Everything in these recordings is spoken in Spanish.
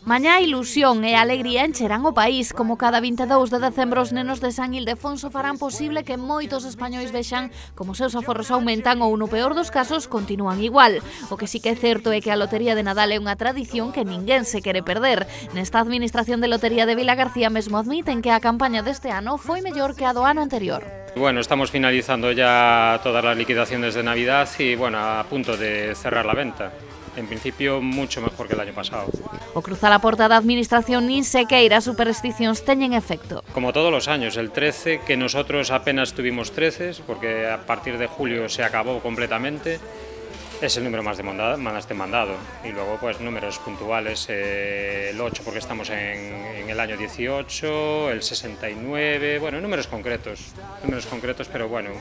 Mañá ilusión e alegría encherán o país. Como cada 22 de decembro os nenos de San Ildefonso farán posible que moitos españois vexan como seus aforros aumentan ou, no peor dos casos, continúan igual. O que sí que é certo é que a Lotería de Nadal é unha tradición que ninguén se quere perder. Nesta administración de Lotería de Vilagarcía mesmo admiten que a campaña deste ano foi mellor que a do ano anterior. Bueno, estamos finalizando ya todas las liquidaciones de Navidad y bueno, a punto de cerrar la venta. En principio, mucho mejor que el año pasado. O cruzar a porta da administración nin sequeira as supersticións teñen efecto. Como todos los años, el 13, que nosotros apenas tuvimos 13, porque a partir de julio se acabó completamente, es el número más demandado. Y luego, pues, números puntuales, el 8 porque estamos en el año 18, el 69, bueno, números concretos, pero bueno,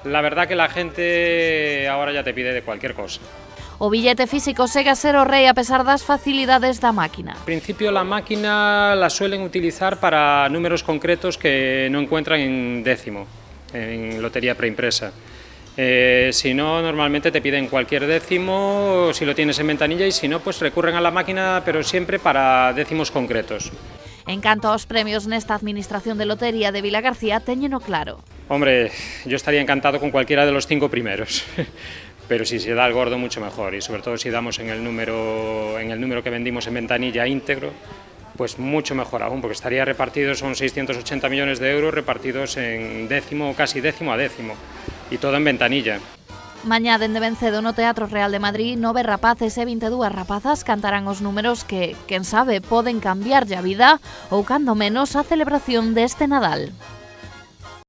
la verdad que la gente ahora ya te pide de cualquier cosa. O billete físico segue a ser o rei a pesar das facilidades da máquina. En principio la máquina la suelen utilizar para números concretos que no encuentran en décimo, en lotería preimpresa. Si no, normalmente te piden cualquier décimo, si lo tienes en ventanilla, y si no, pues recurren a la máquina, pero siempre para décimos concretos. En canto aos premios nesta administración de Lotería de Vilagarcía, téñeno claro. Hombre, yo estaría encantado con cualquiera de los 5 primeros. Pero si se da el gordo, mucho mejor, y sobre todo si damos en el número que vendimos en ventanilla íntegro, pues mucho mejor aún, porque estaría repartido, son 680 millones de euros repartidos en décimo, casi décimo a décimo, y todo en ventanilla. Mañá dende ben cedo no Teatro Real de Madrid, 9 rapaces e 22 rapazas cantarán os números que, quen sabe, poden cambiarlle a vida ou, cando menos, a celebración deste Nadal.